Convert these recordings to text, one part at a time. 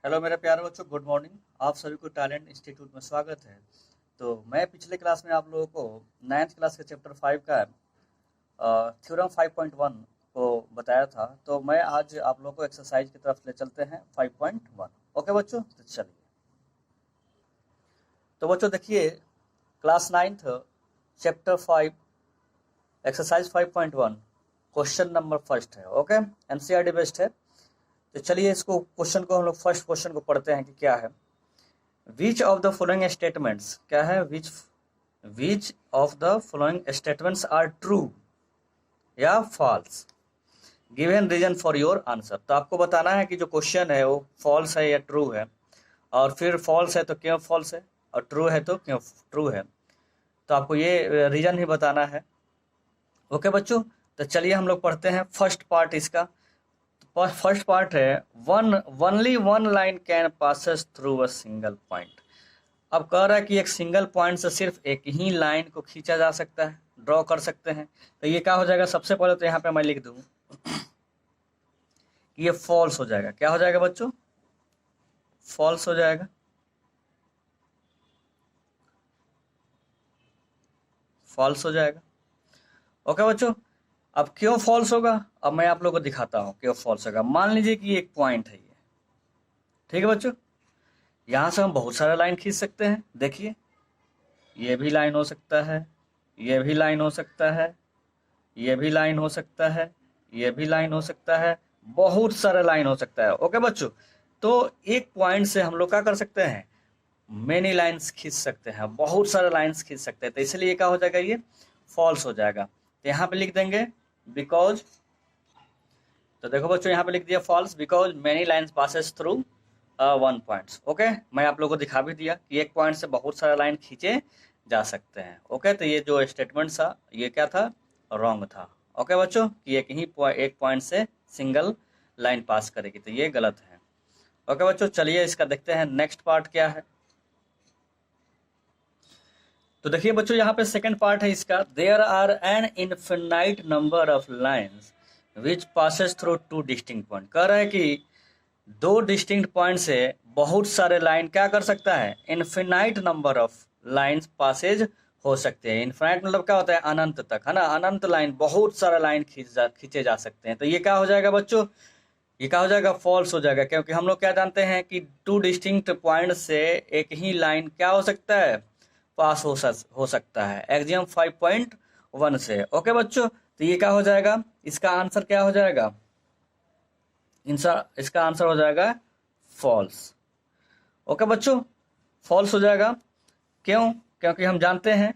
Hello मेरे प्यारे बच्चों, गुड मॉर्निंग। आप सभी को टैलेंट इंस्टीट्यूट में स्वागत है। तो मैं पिछले क्लास में आप लोगों को 9th क्लास के चैप्टर 5 का थ्योरम 5.1 को बताया था। तो मैं आज आप लोगों को एक्सरसाइज की तरफ ले चलते हैं 5.1। ओके बच्चों, तो चलिए। तो बच्चों देखिए, class 9th chapter 5 exercise 5.1 question number first है। ओके, एनसीईआरटी बेस्ड है। तो चलिए इसको क्वेश्चन को हम लोग फर्स्ट क्वेश्चन को पढ़ते हैं कि क्या है। Which of the following statements, क्या है, which of the following statements are true या false, given reason for your answer. तो आपको बताना है कि जो क्वेश्चन है वो फॉल्स है या ट्रू है, और फिर फॉल्स है तो क्यों फॉल्स है, और ट्रू है तो क्यों ट्रू है। तो आपको ये रीजन ही बताना है। ओके बच्चों, तो चलिए हम लोग पढ़ते हैं फर्स्ट पार्ट इसका। फर्स्ट पार्ट है only one line can passes through a single point. अब कह रहा है कि एक सिंगल पॉइंट से सिर्फ एक ही लाइन को खींचा जा सकता है, ड्रॉ कर सकते हैं। तो ये क्या हो जाएगा, सबसे पहले तो यहाँ पे मैं लिख दूं कि ये फॉल्स हो जाएगा। क्या हो जाएगा बच्चों, फॉल्स हो जाएगा। फॉल्स हो जाएगा। ओके बच्चों, अब क्यों फॉल्स होगा, अब मैं आप लोगों को दिखाता हूँ क्यों फॉल्स होगा। मान लीजिए कि एक पॉइंट है ये, ठीक है बच्चों। यहाँ से हम बहुत सारे लाइन खींच सकते हैं। देखिए, ये भी लाइन हो सकता है, ये भी लाइन हो सकता है, ये भी लाइन हो सकता है, ये भी लाइन हो सकता है, बहुत सारे लाइन हो सकता है। ओके बच्चों, तो एक पॉइंट से हम लोग क्या कर सकते हैं, मेनी लाइंस खींच सकते हैं, बहुत सारे लाइंस खींच सकते हैं। तो इसलिए क्या हो जाएगा, ये फॉल्स हो जाएगा। तो यहाँ पे लिख देंगे बिकॉज, तो देखो बच्चों यहाँ पे लिख दिया false because many lines passes through one points. Okay, मैं आप लोगों को दिखा भी दिया कि एक पॉइंट से बहुत सारे लाइन खींचे जा सकते हैं। ओके, तो ये जो स्टेटमेंट था ये क्या था, रॉन्ग था। ओके बच्चों, कि एक पॉइंट से सिंगल लाइन पास करेगी, तो ये गलत है। ओके बच्चों, चलिए इसका देखते हैं नेक्स्ट पार्ट क्या है। तो देखिए बच्चों, यहाँ पे सेकंड पार्ट है इसका। There are an infinite number of lines which passes through two distinct point. कह रहा है कि दो डिस्टिंक्ट पॉइंट से बहुत सारे लाइन क्या कर सकता है, infinite number of lines passes हो सकते हैं। इनफिनाइट मतलब क्या होता है, अनंत तक, है ना। अनंत लाइन, बहुत सारा लाइन खींचे जा सकते हैं। तो ये क्या हो जाएगा बच्चों, ये क्या हो जाएगा, फॉल्स हो जाएगा। क्योंकि हम लोग क्या जानते हैं कि टू डिस्टिंक्ट पॉइंट से एक ही लाइन क्या हो सकता है, पास हो सकता है, एक्सियम 5.1 से। ओके बच्चों, तो ये क्या हो जाएगा, इसका आंसर क्या हो जाएगा, इसका आंसर हो जाएगा फॉल्स। ओके बच्चों, फॉल्स हो जाएगा। क्यों, क्योंकि हम जानते हैं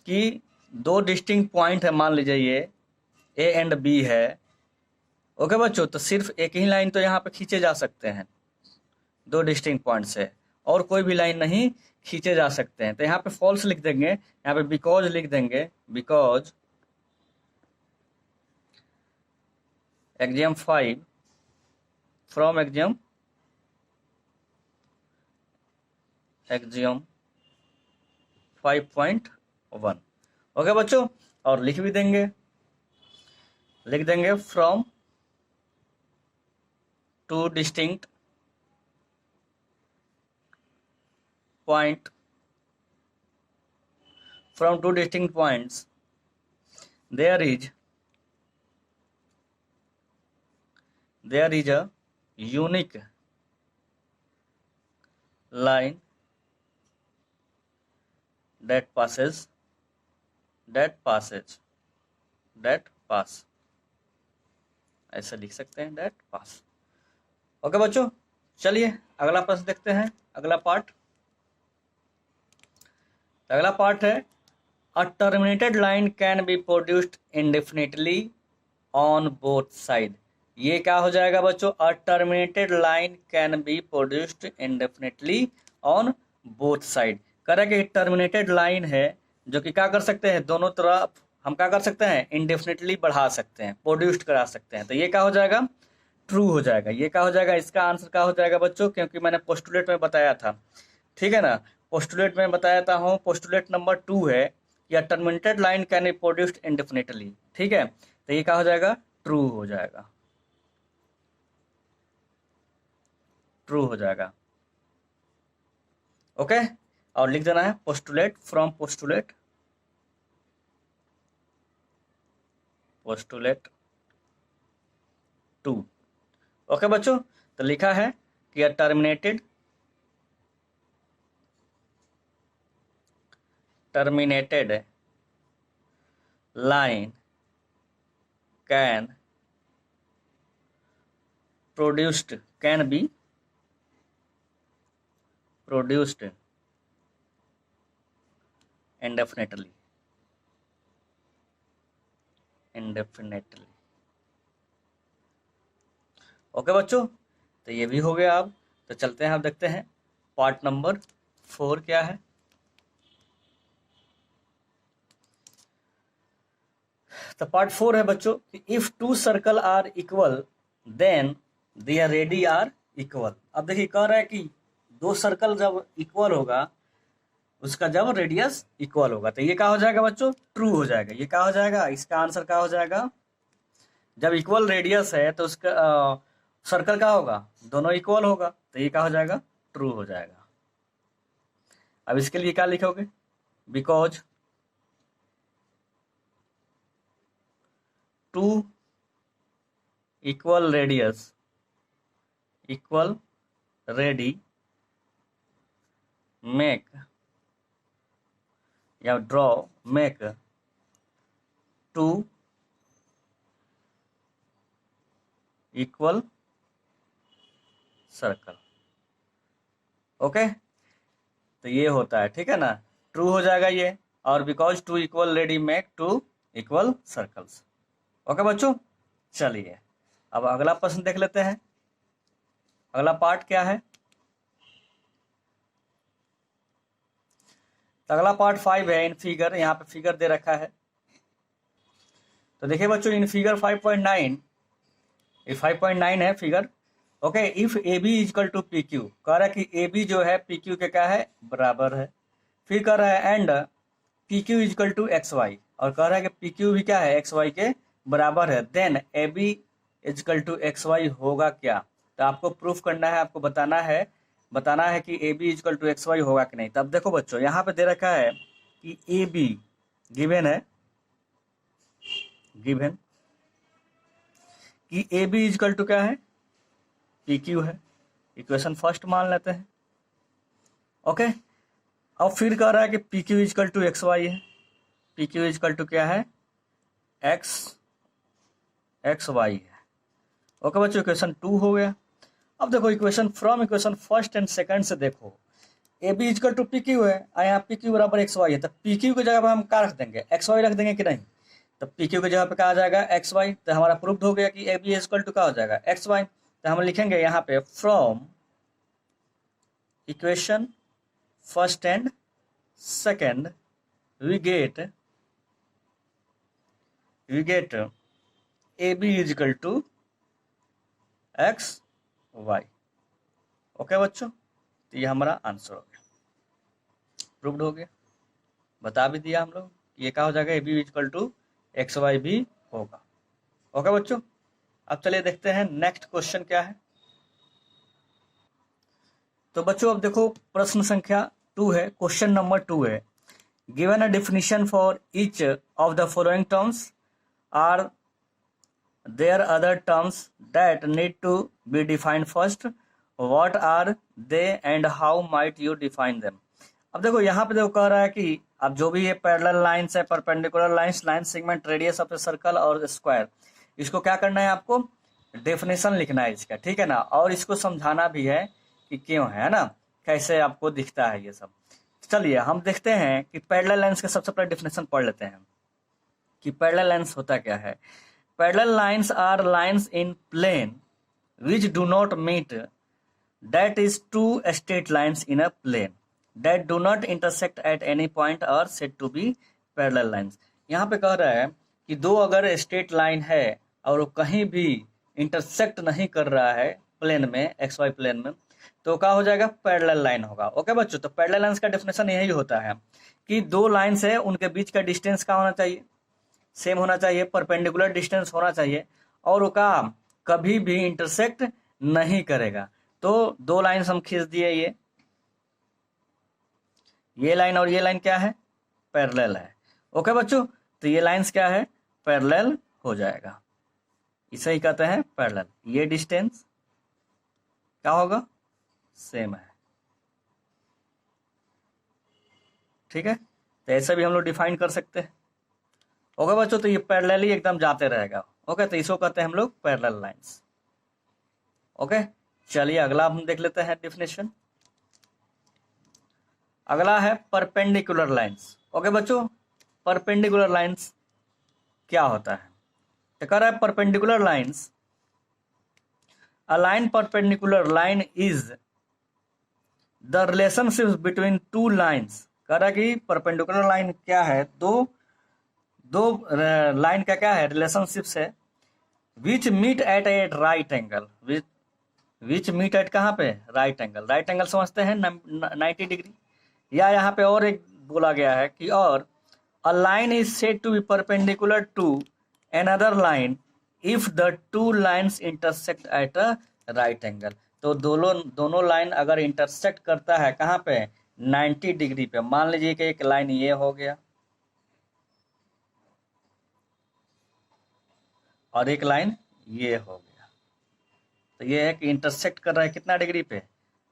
कि दो डिस्टिंक्ट पॉइंट है, मान लीजिए ये ए एंड बी है। ओके बच्चों, तो सिर्फ एक ही लाइन तो यहाँ पे खींचे जा सकते हैं दो डिस्टिंक्ट पॉइंट से, और कोई भी लाइन नहीं खींचे जा सकते हैं। तो यहाँ पे फॉल्स लिख देंगे, यहाँ पे बिकॉज लिख देंगे, because axiom 5 from axiom 5.1। Okay बच्चों, और लिख भी देंगे, लिख देंगे from to distinct point, from two distinct points there is a unique line that pass, ऐसा लिख सकते हैं, that pass। ओके बच्चों, चलिए अगला प्रश्न देखते हैं, अगला पार्ट। अगला पार्ट है A terminated line can be produced indefinitely on both side। ये क्या हो जाएगा बच्चों, A terminated line can be produced indefinitely on both side। कह रहा है कि टर्मिनेटेड लाइन है जो कि क्या कर सकते हैं, दोनों तरफ हम क्या कर सकते हैं, इंडेफिनेटली बढ़ा सकते हैं, प्रोड्यूस्ड करा सकते हैं। तो ये क्या हो जाएगा, ट्रू हो जाएगा। ये क्या हो जाएगा, इसका आंसर क्या हो जाएगा बच्चों, क्योंकि मैंने पोस्टुलेट में बताया था, ठीक है ना। पोस्टुलेट में बताया हूँ, पोस्टुलेट नंबर 2 है, या terminated line can be produced indefinitely, ठीक है। तो ये क्या हो जाएगा, ट्रू हो जाएगा, ट्रू हो जाएगा। ओके, और लिख देना है postulate, from postulate, postulate two. Okay बच्चों, तो लिखा है कि terminated line can be produced indefinitely। Okay बच्चों, तो ये भी हो गया। अब तो चलते हैं, अब देखते हैं पार्ट नंबर 4 क्या है। तो पार्ट 4 है बच्चों कि if two circle are equal then their radii are equal. अब देखिए कह रहा है कि दो सर्कल जब इक्वल होगा, उसका जब रेडियस इक्वल होगा, तो ये क्या हो जाएगा बच्चों? ट्रू हो जाएगा। ये क्या हो जाएगा? इसका आंसर क्या हो जाएगा? जब इक्वल रेडियस है तो उसका सर्कल क्या होगा? दोनों इक्वल होगा, तो ये क्या हो जाएगा? ट्रू हो जाएगा। अब इसके लिए क्या लिखोगे? Because two equal radii make या draw make two equal circle. Okay, तो ये होता है, ठीक है ना, ट्रू हो जाएगा ये। और because two equal radii make two equal circles. Okay बच्चों, चलिए अब अगला प्रश्न देख लेते हैं। अगला पार्ट क्या है? तो अगला पार्ट 5 है इन फिगर। यहाँ पे फिगर दे रखा है, तो देखिए बच्चों इन फिगर 5.9, ये 5.9 है figure. Okay, if A B is equal to P Q, कह रहा है कि ए बी जो है पी क्यू के क्या है? बराबर है। फिर कह रहा है and P Q is equal to X Y, और कह रहा है कि पी क्यू भी क्या है? एक्स वाई के बराबर है। Then A B is equal to X Y होगा क्या? तो आपको प्रूफ करना है, आपको बताना है कि A B is equal to X Y होगा कि नहीं। तब देखो बच्चों यहाँ पे दे रखा है कि ए बी गिवन है, गिवन कि ए बी इजकल टू क्या है? पी क्यू है। इक्वेशन फर्स्ट मान लेते हैं। ओके, अब फिर कह रहा है कि P Q is equal to X Y है। पी क्यू इजकल टू क्या है? एक्स वाई है। ओके बच्चों, इक्वेशन 2 हो गया। अब देखो इक्वेशन फर्स्ट एंड सेकंड से देखो, A B is equal to P Q है, यहाँ पी क्यू बराबर एक्स वाई है, तो पी क्यू की जगह पर हम क्या रख देंगे? एक्स वाई रख देंगे कि नहीं? तो पी क्यू की जगह पे क्या आ जाएगा? X Y. तो हमारा प्रूफ हो गया कि ए बी इजकल टू क्या हो जाएगा? X Y. तो हम लिखेंगे यहाँ पे from equation first and second we get A B is equal to X Y. Okay बच्चों, तो ये हमारा आंसर हो गया, प्रूव्ड हो गया, बता भी दिया हम लोग। ये क्या हो जाएगा? A B is equal to X Y भी होगा। ओके बच्चों, अब चलिए देखते हैं नेक्स्ट क्वेश्चन क्या है। तो बच्चों अब देखो प्रश्न संख्या 2 है, क्वेश्चन नंबर 2 है। Given a definition for each of the following terms, are there other terms that need to be defined first, what are they and how might you define them. अब देखो यहाँ पे देखो कह रहा है कि अब जो भी ये पैरेलल लाइंस है, perpendicular lines, line segment, radius of a circle और स्क्वायर, इसको क्या करना है? आपको डेफिनेशन लिखना है इसका, ठीक है ना, और इसको समझाना भी है कि क्यों है ना, कैसे आपको दिखता है ये सब। चलिए हम देखते हैं कि पैरेलल लाइंस का सबसे पहले डेफिनेशन पढ़ लेते हैं कि पैरेलल लाइंस होता क्या है। Parallel lines are lines in plane which do not meet, that is two straight lines in a plane that do not intersect at any point are said to be parallel lines। यहाँ पे कह रहा है कि दो अगर straight line है और वो कहीं भी इंटरसेक्ट नहीं कर रहा है प्लेन में, एक्स वाई प्लेन में, तो क्या हो जाएगा? पैरेलल लाइन होगा। ओके बच्चों, तो पैरेलल लाइंस का डेफिनेशन यही होता है कि दो लाइंस है, उनके बीच का डिस्टेंस क्या होना चाहिए? सेम होना चाहिए, परपेंडिकुलर डिस्टेंस होना चाहिए, और वो का कभी भी इंटरसेक्ट नहीं करेगा। तो दो लाइन हम खींच दिए, ये लाइन और ये लाइन क्या है, पैरेलल है। ओके बच्चों, तो ये लाइंस क्या है, पैरेलल हो जाएगा, इसे ही कहते हैं पैरेलल। ये डिस्टेंस क्या होगा, सेम है। ठीक है, तो ऐसे भी हम लोग डिफाइन कर सकते हैं। ओके बच्चों, तो ये पैरेलल ही एकदम जाते रहेगा। ओके, तो इसको कहते हैं हम लोग पैरेलल लाइंस। ओके, चलिए अगला हम देख लेते हैं डेफिनेशन। अगला है परपेंडिकुलर लाइंस। ओके बच्चों, परपेंडिकुलर लाइंस क्या होता है, तो कह रहा है perpendicular lines, a line perpendicular line is the relationship between two lines. कह रहा है कि परपेंडिकुलर लाइन क्या है, दो लाइन का क्या है, रिलेशनशिप्स है, which meet at a right angle, which meet at कहाँ पे, राइट एंगल। राइट एंगल समझते हैं 90 डिग्री। या यहाँ पे और एक बोला गया है कि और a line is said to be perpendicular to another line if the two lines intersect at a right angle. तो दोनों लाइन अगर इंटरसेक्ट करता है कहाँ पे, 90 डिग्री पे। मान लीजिए कि एक लाइन ये हो गया और एक लाइन ये हो गया, तो ये है कि इंटरसेक्ट कर रहा है कितना डिग्री पे,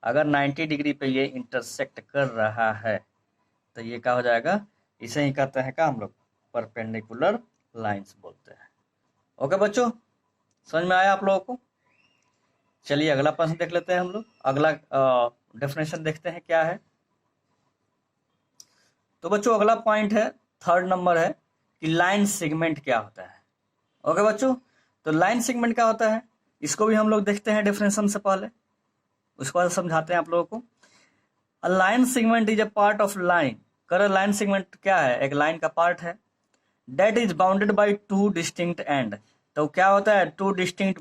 अगर 90 डिग्री पे ये इंटरसेक्ट कर रहा है तो ये क्या हो जाएगा, इसे ही कहते हैं क्या हम लोग, परपेंडिकुलर लाइंस बोलते हैं। ओके बच्चों, समझ में आया आप लोगों को। चलिए अगला प्रश्न देख लेते हैं हम लोग। अगला डेफिनेशन देखते हैं क्या है। तो बच्चों अगला पॉइंट है, थर्ड नंबर है कि लाइन सेगमेंट क्या होता है। ओके बच्चों, तो लाइन सेगमेंट क्या होता है, इसको भी हम लोग देखते हैं डेफिनेशन से पहले, उसके बाद समझाते हैं आप लोगों को। A line segment is a part of line. कर लाइन सेगमेंट क्या है, एक लाइन का पार्ट है, that is bounded by two distinct end. तो क्या होता है, टू डिस्टिंक्ट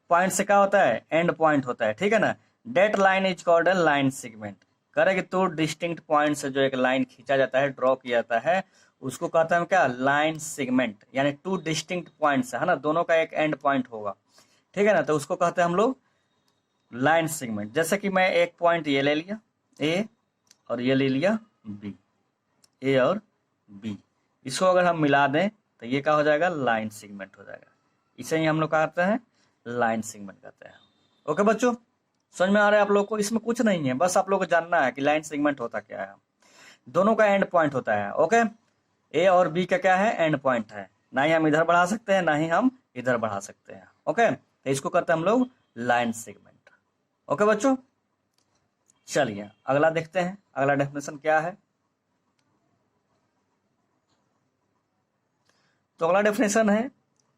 पॉइंट से क्या होता है, एंड पॉइंट होता है, ठीक है ना। That line is called a line segment. करे कि टू डिस्टिंक्ट पॉइंट से जो एक लाइन खींचा जाता है, ड्रॉ किया जाता है, उसको कहते हैं क्या, लाइन सेगमेंट। यानी टू डिस्टिंक्ट पॉइंट है ना, दोनों का एक एंड पॉइंट होगा, ठीक है ना, तो उसको कहते हैं हम लोग लाइन सेगमेंट। जैसे कि मैं एक पॉइंट ये ले लिया ए और ये ले लिया बी, ए और बी, इसको अगर हम मिला दें तो ये क्या हो जाएगा, लाइन सेगमेंट हो जाएगा। इसे ही हम लोग कहते हैं लाइन सेगमेंट कहते हैं। ओके बच्चों, समझ में आ रहा है आप लोग को। इसमें कुछ नहीं है, बस आप लोग को जानना है कि लाइन सेगमेंट होता क्या है। दोनों का एंड पॉइंट होता है। ओके, ए और बी का क्या है, एंड पॉइंट है, ना ही हम इधर बढ़ा सकते हैं ना ही हम इधर बढ़ा सकते हैं। ओके, तो इसको करते हैं हम लोग लाइन सेगमेंट। ओके बच्चों, चलिए अगला देखते हैं, अगला डेफिनेशन क्या है। तो अगला डेफिनेशन है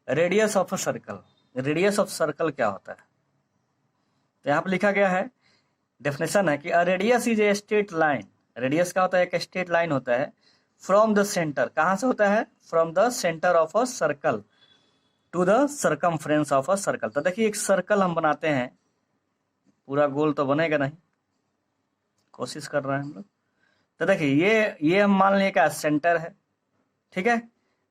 radius of a circle. Radius of circle क्या होता है, तो यहाँ पर लिखा गया है, डेफिनेशन है कि a radius is a straight line. Radius क्या होता है, एक स्ट्रेट लाइन होता है, फ्रॉम द सेंटर, कहाँ से होता है, from the centre of a circle to the circumference of a circle. तो देखिए एक सर्कल हम बनाते हैं, पूरा गोल तो बनेगा नहीं, कोशिश कर रहे हैं हम लोग। तो देखिए ये हम मान लिया क्या, सेंटर है, ठीक है।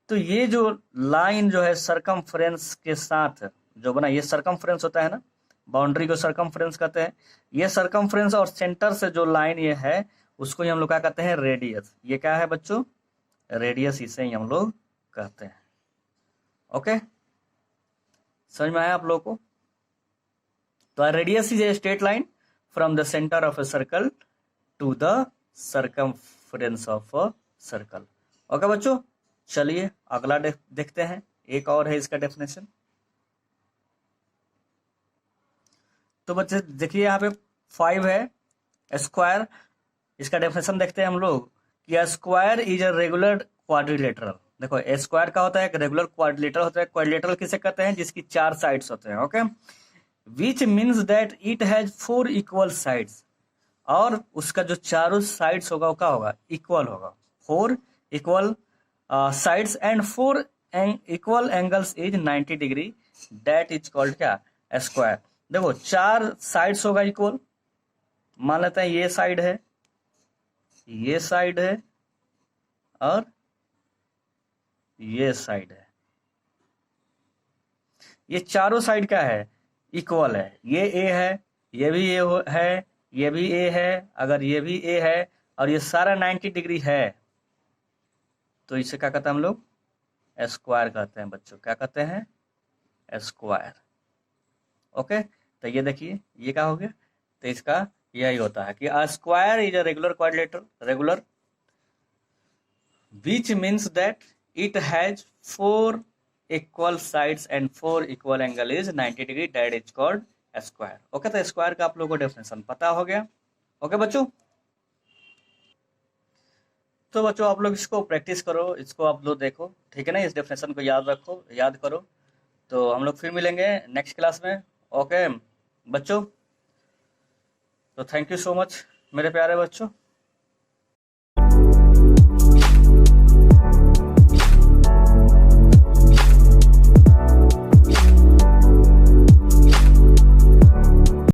तो ये जो लाइन जो है सर्कमफ्रेंस के साथ जो बना, ये सर्कमफ्रेंस होता है ना, बाउंड्री को सर्कमफ्रेंस कहते हैं। ये सर्कमफ्रेंस और सेंटर से जो लाइन ये है उसको ही हम लोग क्या कहते हैं, रेडियस। ये क्या है बच्चों, रेडियस, इसे ही हम लोग कहते हैं। ओके, समझ में आया आप लोगों को। तो radius is a straight line from the centre of a circle to the circumference of a circle. Okay बच्चों, चलिए अगला देखते हैं, एक और है इसका डेफिनेशन। तो बच्चे देखिए यहाँ पे 5 है, स्क्वायर। इसका डेफिनेशन देखते हैं हम लोग कि square is a regular quadrilateral. देखो स्क्वायर का होता है, एक रेगुलर क्वाड्रिलेटरल होता है। क्वाड्रिलेटरल किसे कहते हैं, जिसकी 4 साइड्स होते हैं। Okay, which means that it has 4 equal sides. और उसका जो चारों साइड्स होगा वो क्या होगा, इक्वल होगा। 4 equal sides and 4 equal angles is 90 degree, that is called क्या, स्क्वायर। देखो 4 साइड्स होगा इक्वल, मान लेते हैं ये साइड है, ये साइड है और ये साइड है। ये चारों साइड क्या है, इक्वल है। ये ए है, ये भी है, ये भी ए है, अगर ये भी ए है और ये सारा 90 डिग्री है तो इसे क्या कहते हैं हम लोग? स्क्वायर कहते हैं बच्चों। क्या कहते हैं? स्क्वायर। ओके, तो ये देखिए ये क्या हो गया, तो इसका यही होता है कि a square is a regular quadrilateral, regular which means that it has four equal sides and four equal angle is 90 degree, that is called a square. Okay, तो स्क्वायर का आप लोगों को डेफिनेशन पता हो गया। ओके बच्चों, तो बच्चों आप लोग इसको प्रैक्टिस करो, इसको आप लोग देखो, ठीक है ना, इस डेफिनेशन को याद रखो, याद करो। तो हम लोग फिर मिलेंगे नेक्स्ट क्लास में। ओके बच्चों, तो थैंक यू सो मच मेरे प्यारे बच्चों।